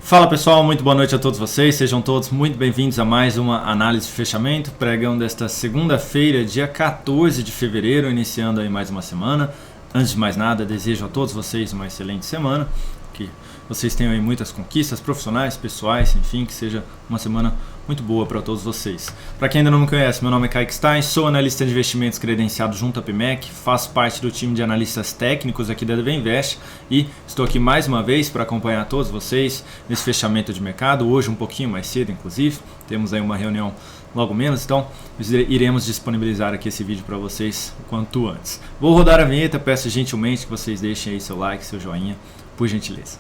Fala pessoal, muito boa noite a todos vocês, sejam todos muito bem-vindos a mais uma análise de fechamento, pregão desta segunda-feira, dia 14 de fevereiro, iniciando aí mais uma semana. Antes de mais nada, desejo a todos vocês uma excelente semana, que vocês tenham aí muitas conquistas profissionais, pessoais, enfim, que seja uma semana muito boa para todos vocês. Para quem ainda não me conhece, meu nome é Kaique Stein, sou analista de investimentos credenciado junto à PMEC, faço parte do time de analistas técnicos aqui da DV Invest e estou aqui mais uma vez para acompanhar todos vocês nesse fechamento de mercado, hoje um pouquinho mais cedo inclusive, temos aí uma reunião logo menos, então iremos disponibilizar aqui esse vídeo para vocês o quanto antes. Vou rodar a vinheta, peço gentilmente que vocês deixem aí seu like, seu joinha, por gentileza.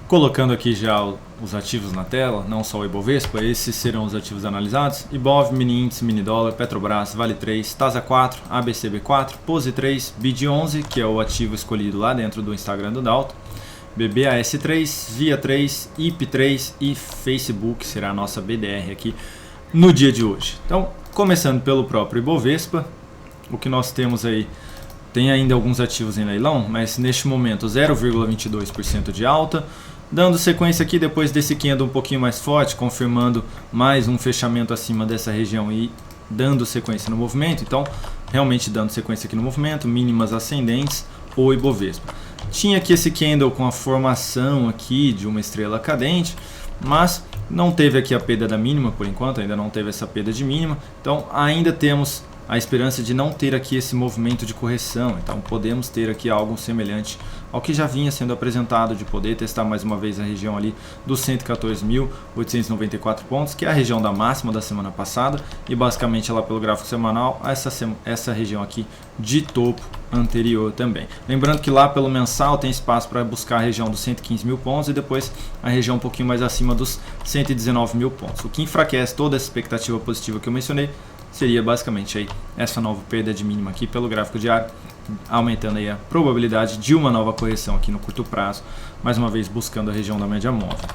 Colocando aqui já os ativos na tela, não só o Ibovespa, esses serão os ativos analisados: Ibov, mini índice, mini dólar, Petrobras, Vale 3, Tasa 4, ABCB4, Pose 3, BID11, que é o ativo escolhido lá dentro do Instagram do Dalton, BBAS3, Via 3, IP3 e Facebook será a nossa BDR aqui no dia de hoje. Então, começando pelo próprio Ibovespa, o que nós temos aí, tem ainda alguns ativos em leilão, mas neste momento 0,22% de alta, dando sequência aqui depois desse candle um pouquinho mais forte, confirmando mais um fechamento acima dessa região e dando sequência no movimento. Então, realmente dando sequência aqui no movimento, mínimas ascendentes, o Ibovespa. Tinha aqui esse candle com a formação aqui de uma estrela cadente, mas não teve aqui a perda da mínima por enquanto, ainda não teve essa perda de mínima. Então, ainda temos a esperança de não ter aqui esse movimento de correção, então podemos ter aqui algo semelhante ao que já vinha sendo apresentado, de poder testar mais uma vez a região ali dos 114.894 pontos, que é a região da máxima da semana passada, e basicamente lá pelo gráfico semanal, essa região aqui de topo anterior também. Lembrando que lá pelo mensal tem espaço para buscar a região dos 115 mil pontos e depois a região um pouquinho mais acima dos 119 mil pontos. O que enfraquece toda essa expectativa positiva que eu mencionei seria basicamente aí essa nova perda de mínima aqui pelo gráfico diário, aumentando aí a probabilidade de uma nova correção aqui no curto prazo, mais uma vez buscando a região da média móvel.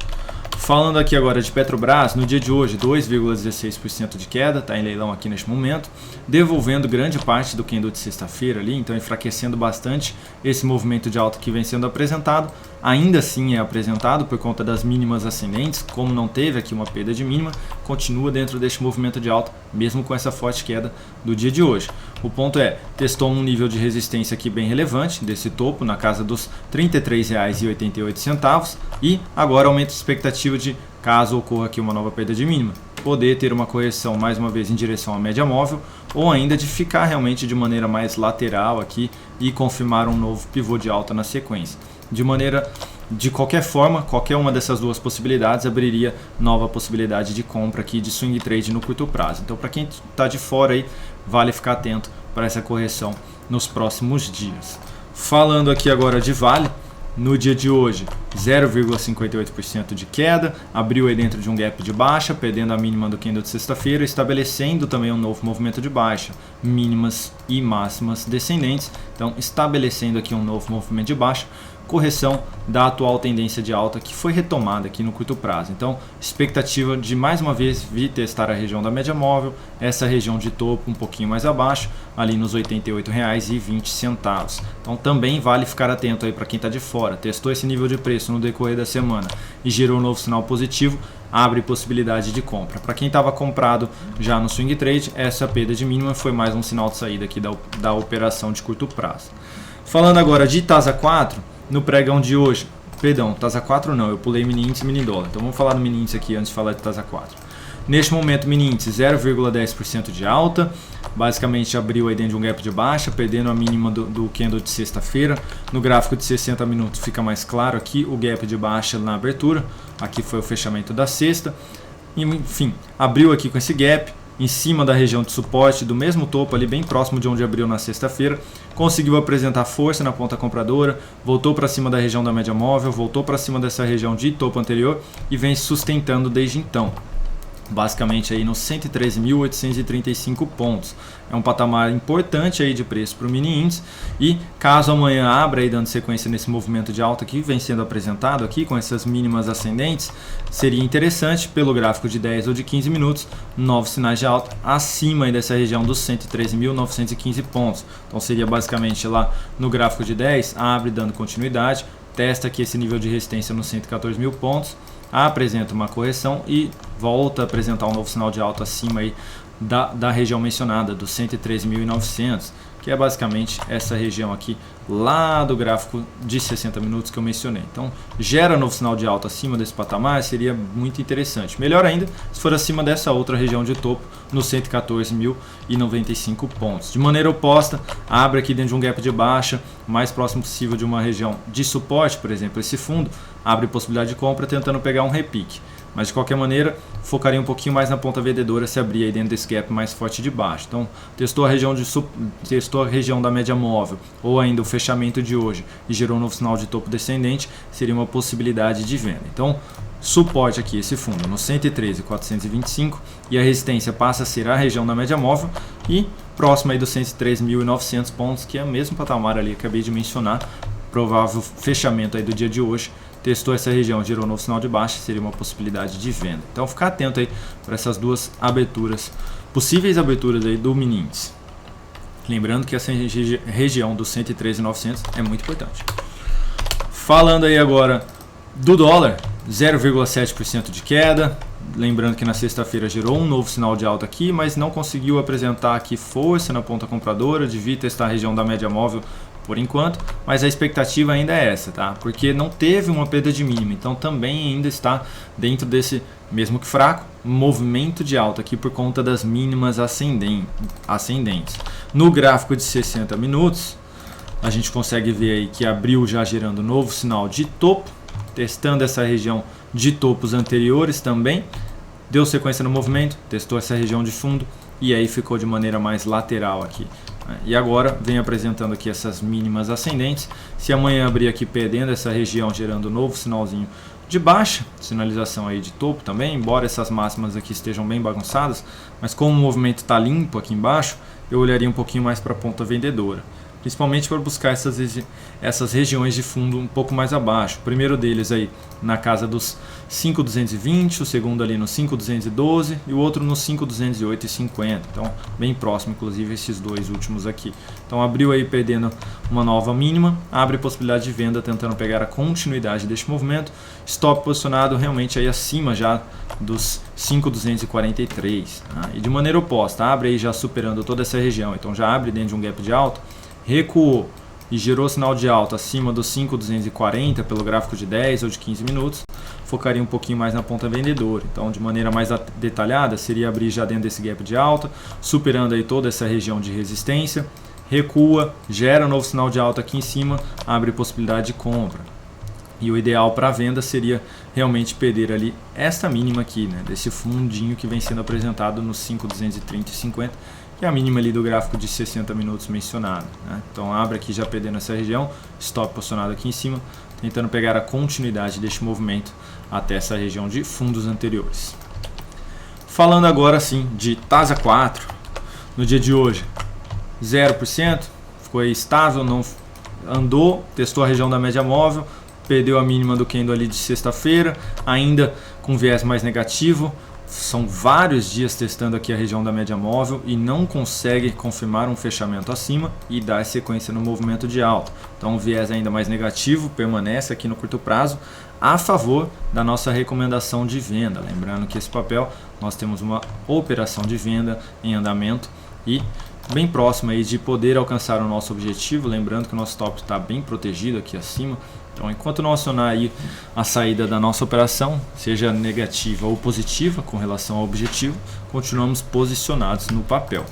Falando aqui agora de Petrobras, no dia de hoje 2,16% de queda, está em leilão aqui neste momento, devolvendo grande parte do candle de sexta-feira ali, então enfraquecendo bastante esse movimento de alta que vem sendo apresentado. Ainda assim é apresentado por conta das mínimas ascendentes, como não teve aqui uma perda de mínima, continua dentro deste movimento de alta, mesmo com essa forte queda do dia de hoje. O ponto é, testou um nível de resistência aqui bem relevante, desse topo, na casa dos R$ 33,88, e agora aumenta a expectativa de, caso ocorra aqui uma nova perda de mínima, poder ter uma correção mais uma vez em direção à média móvel, ou ainda de ficar realmente de maneira mais lateral aqui e confirmar um novo pivô de alta na sequência. De qualquer forma, qualquer uma dessas duas possibilidades abriria nova possibilidade de compra aqui de swing trade no curto prazo. Então, para quem está de fora aí, vale ficar atento para essa correção nos próximos dias. Falando aqui agora de Vale, no dia de hoje 0,58% de queda, abriu aí dentro de um gap de baixa, perdendo a mínima do candle de sexta-feira, estabelecendo também um novo movimento de baixa, mínimas e máximas descendentes, então estabelecendo aqui um novo movimento de baixa, correção da atual tendência de alta que foi retomada aqui no curto prazo. Então, expectativa de mais uma vez vir testar a região da média móvel, essa região de topo um pouquinho mais abaixo, ali nos R$ 88,20. Então, também vale ficar atento aí para quem está de fora. Testou esse nível de preço no decorrer da semana e gerou um novo sinal positivo, abre possibilidade de compra. Para quem estava comprado já no swing trade, essa perda de mínima foi mais um sinal de saída aqui da operação de curto prazo. Falando agora de Tasa 4, no pregão de hoje, perdão, Tasa 4 não, eu pulei mini índice e mini dólar, então vamos falar do mini índice aqui antes de falar de Tasa 4. Neste momento, mini índice 0,10% de alta, basicamente abriu aí dentro de um gap de baixa, perdendo a mínima do candle de sexta-feira. No gráfico de 60 minutos fica mais claro aqui o gap de baixa na abertura, aqui foi o fechamento da sexta, enfim, abriu aqui com esse gap, em cima da região de suporte, do mesmo topo ali bem próximo de onde abriu na sexta-feira, conseguiu apresentar força na ponta compradora, voltou para cima da região da média móvel, voltou para cima dessa região de topo anterior e vem sustentando desde então. basicamente aí nos 113.835 pontos. É um patamar importante aí de preço para o mini índice, e caso amanhã abra aí dando sequência nesse movimento de alta que vem sendo apresentado aqui com essas mínimas ascendentes, seria interessante pelo gráfico de 10 ou de 15 minutos, novos sinais de alta acima aí dessa região dos 113.915 pontos. Então seria basicamente lá no gráfico de 10, abre dando continuidade, testa aqui esse nível de resistência nos 114 mil pontos, apresenta uma correção e volta a apresentar um novo sinal de alta acima aí da região mencionada, dos 113.900, que é basicamente essa região aqui lá do gráfico de 60 minutos que eu mencionei. Então gera novo sinal de alta acima desse patamar, seria muito interessante. Melhor ainda se for acima dessa outra região de topo, nos 114.095 pontos. De maneira oposta, abre aqui dentro de um gap de baixa, mais próximo possível de uma região de suporte, por exemplo, esse fundo, abre possibilidade de compra tentando pegar um repique. Mas de qualquer maneira, focaria um pouquinho mais na ponta vendedora se abrir aí dentro desse gap mais forte de baixo. Então, testou a região da média móvel, ou ainda o fechamento de hoje, e gerou um novo sinal de topo descendente, seria uma possibilidade de venda. Então, suporte aqui, esse fundo, no 113.425, e a resistência passa a ser a região da média móvel, e próximo aí dos 103.900 pontos, que é o mesmo patamar ali que acabei de mencionar, provável fechamento aí do dia de hoje. Testou essa região, gerou um novo sinal de baixa, seria uma possibilidade de venda. Então ficar atento aí para essas duas aberturas, possíveis aberturas aí do mini índice. Lembrando que essa região dos 113.900 é muito importante. Falando aí agora do dólar, 0,7% de queda. Lembrando que na sexta-feira gerou um novo sinal de alta aqui, mas não conseguiu apresentar aqui força na ponta compradora, devia testar a região da média móvel por enquanto, mas a expectativa ainda é essa, tá? Porque não teve uma perda de mínima, então também ainda está dentro desse, mesmo que fraco, movimento de alta aqui por conta das mínimas ascendentes. No gráfico de 60 minutos, a gente consegue ver aí que abriu já gerando novo sinal de topo, testando essa região de topos anteriores também, deu sequência no movimento, testou essa região de fundo e aí ficou de maneira mais lateral aqui. E agora vem apresentando aqui essas mínimas ascendentes. Se amanhã abrir aqui perdendo essa região, gerando um novo sinalzinho de baixa, sinalização aí de topo também, embora essas máximas aqui estejam bem bagunçadas, mas como o movimento está limpo aqui embaixo, eu olharia um pouquinho mais para a ponta vendedora, principalmente para buscar essas regiões de fundo um pouco mais abaixo. O primeiro deles aí na casa dos 5.220, o segundo ali no 5.212 e o outro no 5.208,50. Então bem próximo, inclusive, esses dois últimos aqui. Então abriu aí perdendo uma nova mínima, abre possibilidade de venda tentando pegar a continuidade deste movimento. Stop posicionado realmente aí acima já dos 5.243. E de maneira oposta, abre aí já superando toda essa região. Então já abre dentro de um gap de alta, recuou e gerou sinal de alta acima dos 5.240 pelo gráfico de 10 ou de 15 minutos, focaria um pouquinho mais na ponta vendedora. Então de maneira mais detalhada seria abrir já dentro desse gap de alta, superando aí toda essa região de resistência, recua, gera um novo sinal de alta aqui em cima, abre possibilidade de compra. E o ideal para a venda seria realmente perder ali esta mínima aqui, né, desse fundinho que vem sendo apresentado nos 5.230,50, que é a mínima ali do gráfico de 60 minutos mencionado, né? Então abre aqui já perdendo essa região, stop posicionado aqui em cima, tentando pegar a continuidade deste movimento até essa região de fundos anteriores. Falando agora sim de TASA 4, no dia de hoje 0%, ficou aí estável, não andou, testou a região da média móvel, perdeu a mínima do candle ali de sexta-feira, ainda com viés mais negativo. São vários dias testando aqui a região da média móvel e não consegue confirmar um fechamento acima e dar sequência no movimento de alta. Então o viés ainda mais negativo permanece aqui no curto prazo a favor da nossa recomendação de venda. Lembrando que esse papel nós temos uma operação de venda em andamento e bem próximo aí de poder alcançar o nosso objetivo. Lembrando que o nosso stop está bem protegido aqui acima. Então, enquanto não acionar aí a saída da nossa operação, seja negativa ou positiva com relação ao objetivo, continuamos posicionados no papel.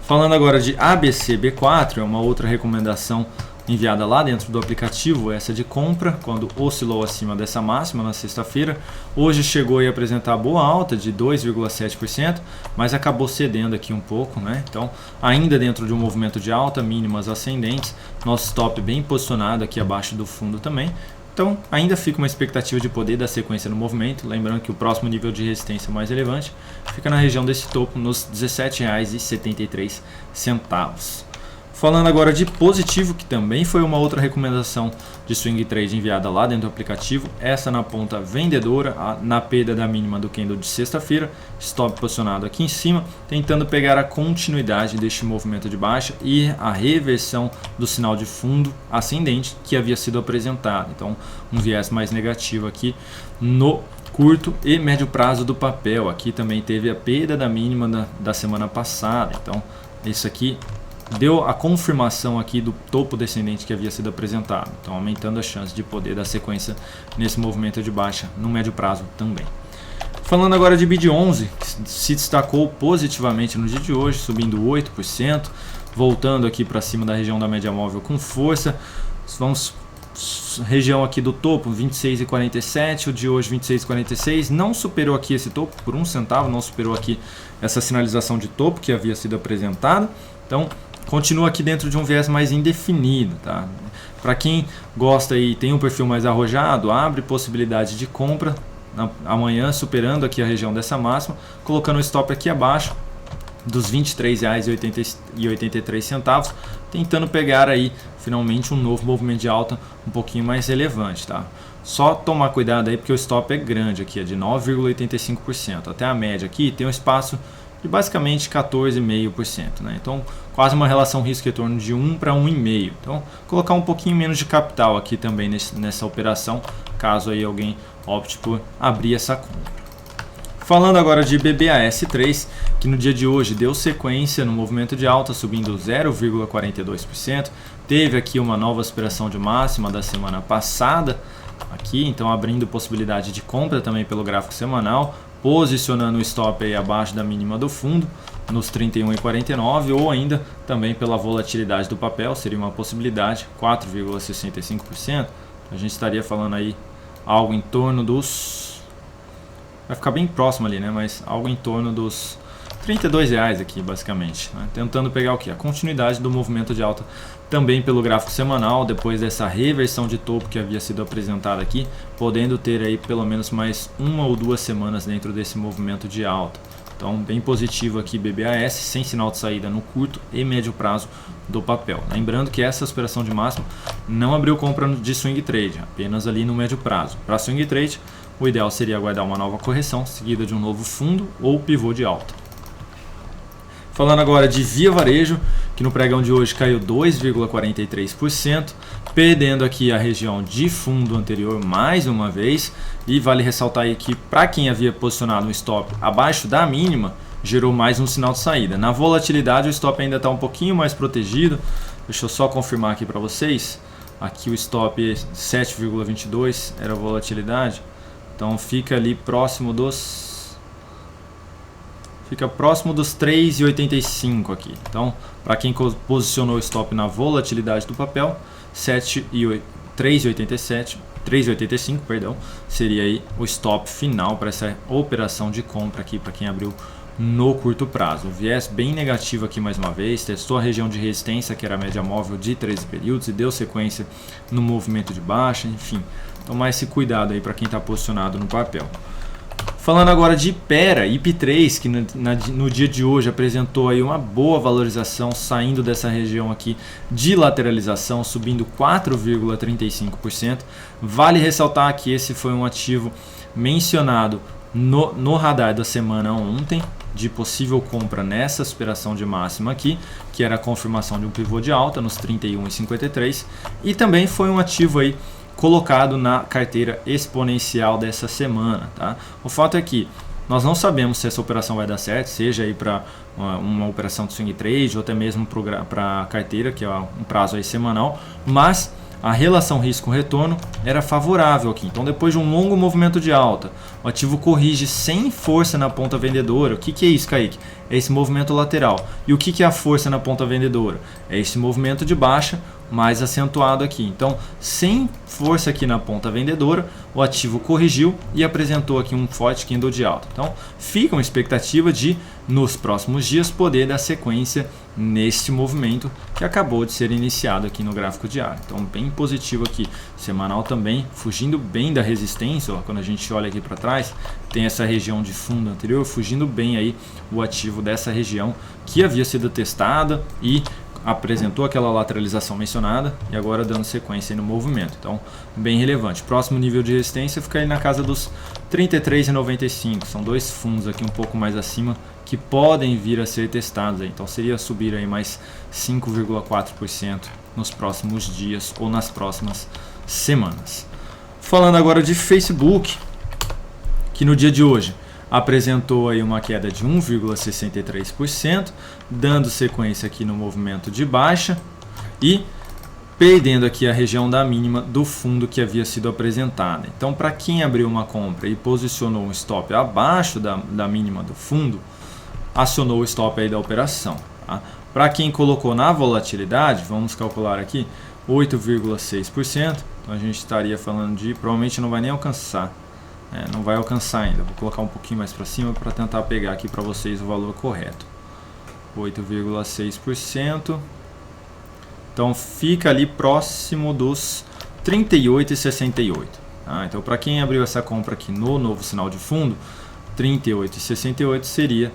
Falando agora de ABCB4, é uma outra recomendação enviada lá dentro do aplicativo, essa de compra, quando oscilou acima dessa máxima na sexta-feira. Hoje chegou a apresentar boa alta de 2,7%, mas acabou cedendo aqui um pouco, né? Então, ainda dentro de um movimento de alta, mínimas ascendentes, nosso stop bem posicionado aqui abaixo do fundo também, Então ainda fica uma expectativa de poder dar sequência no movimento, lembrando que o próximo nível de resistência mais relevante fica na região desse topo, nos R$ 17,73. Falando agora de positivo, que também foi uma outra recomendação de swing trade enviada lá dentro do aplicativo, essa na ponta vendedora, na perda da mínima do candle de sexta-feira, stop posicionado aqui em cima, tentando pegar a continuidade deste movimento de baixa e a reversão do sinal de fundo ascendente que havia sido apresentado. Então, um viés mais negativo aqui no curto e médio prazo do papel. Aqui também teve a perda da mínima da semana passada. Então, isso aqui deu a confirmação aqui do topo descendente que havia sido apresentado, então aumentando a chance de poder dar sequência nesse movimento de baixa no médio prazo também. Falando agora de BID11, que se destacou positivamente no dia de hoje, subindo 8%, voltando aqui para cima da região da média móvel com força. Vamos região aqui do topo 26,47, o de hoje 26,46, não superou aqui esse topo por 1 centavo, não superou aqui essa sinalização de topo que havia sido apresentada. Então continua aqui dentro de um viés mais indefinido, tá? Para quem gosta e tem um perfil mais arrojado, abre possibilidade de compra amanhã, superando aqui a região dessa máxima, colocando o stop aqui abaixo dos R$ 23,83, tentando pegar aí finalmente um novo movimento de alta um pouquinho mais relevante, tá? Só tomar cuidado aí porque o stop é grande aqui, é de 9,85%. Até a média aqui tem um espaço de basicamente 14,5%, né? Então quase uma relação risco-retorno de 1 para 1,5. Então colocar um pouquinho menos de capital aqui também nessa operação, caso aí alguém opte por abrir essa compra. Falando agora de BBAS3, que no dia de hoje deu sequência no movimento de alta, subindo 0,42%. Teve aqui uma nova aspiração de máxima da semana passada, aqui, então abrindo possibilidade de compra também pelo gráfico semanal, posicionando o stop aí abaixo da mínima do fundo, nos 31,49, ou ainda também pela volatilidade do papel, seria uma possibilidade, 4,65%. A gente estaria falando aí algo em torno dos... vai ficar bem próximo ali, né? Mas algo em torno dos R$32 aqui, basicamente, né? Tentando pegar o que? A continuidade do movimento de alta também pelo gráfico semanal, depois dessa reversão de topo que havia sido apresentada aqui, podendo ter aí pelo menos mais 1 ou 2 semanas dentro desse movimento de alta. Então bem positivo aqui BBAS, sem sinal de saída no curto e médio prazo do papel. Lembrando que essa aspiração de máximo não abriu compra de swing trade, apenas ali no médio prazo. Para swing trade, o ideal seria aguardar uma nova correção, seguida de um novo fundo ou pivô de alta. Falando agora de Via Varejo, que no pregão de hoje caiu 2,43%, perdendo aqui a região de fundo anterior mais uma vez. E vale ressaltar aí que para quem havia posicionado um stop abaixo da mínima, gerou mais um sinal de saída. Na volatilidade o stop ainda está um pouquinho mais protegido. Deixa eu só confirmar aqui para vocês. Aqui o stop 7,22 era a volatilidade. Então fica ali próximo dos... fica próximo dos 3,85 aqui. Então, para quem posicionou o stop na volatilidade do papel, 3,85, perdão, seria aí o stop final para essa operação de compra aqui para quem abriu no curto prazo. O viés bem negativo aqui mais uma vez, testou a região de resistência, que era a média móvel de 13 períodos, e deu sequência no movimento de baixa, enfim. Tomar esse cuidado aí para quem está posicionado no papel. Falando agora de Ipera, IP3, que no dia de hoje apresentou aí uma boa valorização, saindo dessa região aqui de lateralização, subindo 4,35%. Vale ressaltar que esse foi um ativo mencionado no radar da semana ontem, de possível compra nessa aspiração de máxima aqui, que era a confirmação de um pivô de alta nos 31,53, e também foi um ativo aí colocado na carteira exponencial dessa semana, tá? O fato é que nós não sabemos se essa operação vai dar certo, seja aí para uma operação de swing trade ou até mesmo para a carteira, que é um prazo aí semanal, mas a relação risco-retorno era favorável aqui. Então, depois de um longo movimento de alta, o ativo corrige sem força na ponta vendedora. O que é isso, Kaique? É esse movimento lateral. E o que é a força na ponta vendedora? É esse movimento de baixa mais acentuado aqui. Então, sem força aqui na ponta vendedora, o ativo corrigiu e apresentou aqui um forte candle de alta. Então, fica uma expectativa de, nos próximos dias, poder dar sequência nesse movimento que acabou de ser iniciado aqui no gráfico diário. Então, bem positivo aqui. Semanal também, fugindo bem da resistência. Ó, quando a gente olha aqui para trás, tem essa região de fundo anterior, fugindo bem aí o ativo dessa região que havia sido testada e apresentou aquela lateralização mencionada e agora dando sequência aí no movimento. Então, bem relevante. Próximo nível de resistência fica aí na casa dos 33,95. São dois fundos aqui um pouco mais acima que podem vir a ser testados aí. Então, seria subir aí mais 5,4% nos próximos dias ou nas próximas semanas. Falando agora de Facebook, que no dia de hoje apresentou aí uma queda de 1,63%, dando sequência aqui no movimento de baixa e perdendo aqui a região da mínima do fundo que havia sido apresentada. Então, para quem abriu uma compra e posicionou um stop abaixo da mínima do fundo, acionou o stop aí da operação. Tá? Para quem colocou na volatilidade, vamos calcular aqui 8,6%, então a gente estaria falando de, provavelmente não vai nem alcançar. Não vai alcançar ainda, vou colocar um pouquinho mais para cima para tentar pegar aqui para vocês o valor correto. 8,6%. Então fica ali próximo dos 38,68. Tá? Então para quem abriu essa compra aqui no novo sinal de fundo, 38,68 seria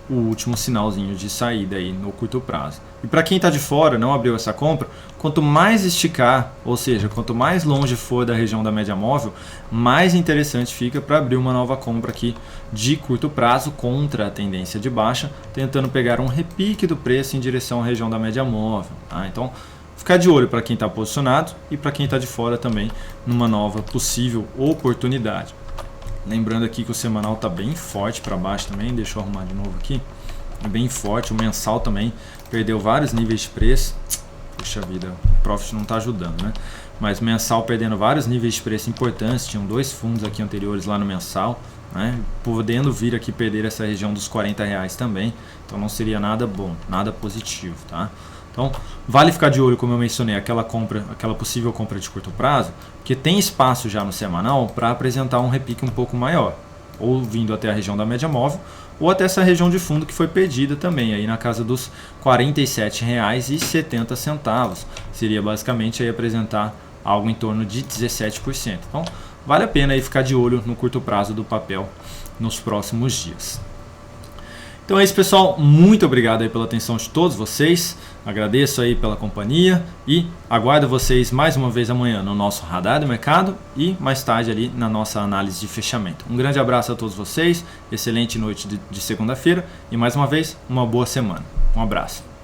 o último sinalzinho de saída aí no curto prazo. E para quem está de fora, não abriu essa compra, quanto mais esticar, ou seja, quanto mais longe for da região da média móvel, mais interessante fica para abrir uma nova compra aqui de curto prazo contra a tendência de baixa, tentando pegar um repique do preço em direção à região da média móvel. Tá? Então, ficar de olho para quem está posicionado e para quem está de fora também numa nova possível oportunidade. Lembrando aqui que o semanal está bem forte para baixo também, deixa eu arrumar de novo aqui. É bem forte, o mensal também perdeu vários níveis de preço. Puxa vida, o Profit não está ajudando, né? Mas mensal perdendo vários níveis de preço importantes, tinham dois fundos aqui anteriores lá no mensal, né? Podendo vir aqui perder essa região dos R$40 também, então não seria nada bom, nada positivo, tá? Então, vale ficar de olho, como eu mencionei, aquela possível compra de curto prazo, porque tem espaço já no semanal para apresentar um repique um pouco maior, ou vindo até a região da média móvel, ou até essa região de fundo que foi perdida também, aí na casa dos R$47,70. Seria basicamente aí apresentar algo em torno de 17%. Então, vale a pena aí ficar de olho no curto prazo do papel nos próximos dias. Então é isso, pessoal, muito obrigado aí pela atenção de todos vocês, agradeço aí pela companhia e aguardo vocês mais uma vez amanhã no nosso Radar do Mercado e mais tarde ali na nossa análise de fechamento. Um grande abraço a todos vocês, excelente noite de segunda-feira e mais uma vez uma boa semana. Um abraço.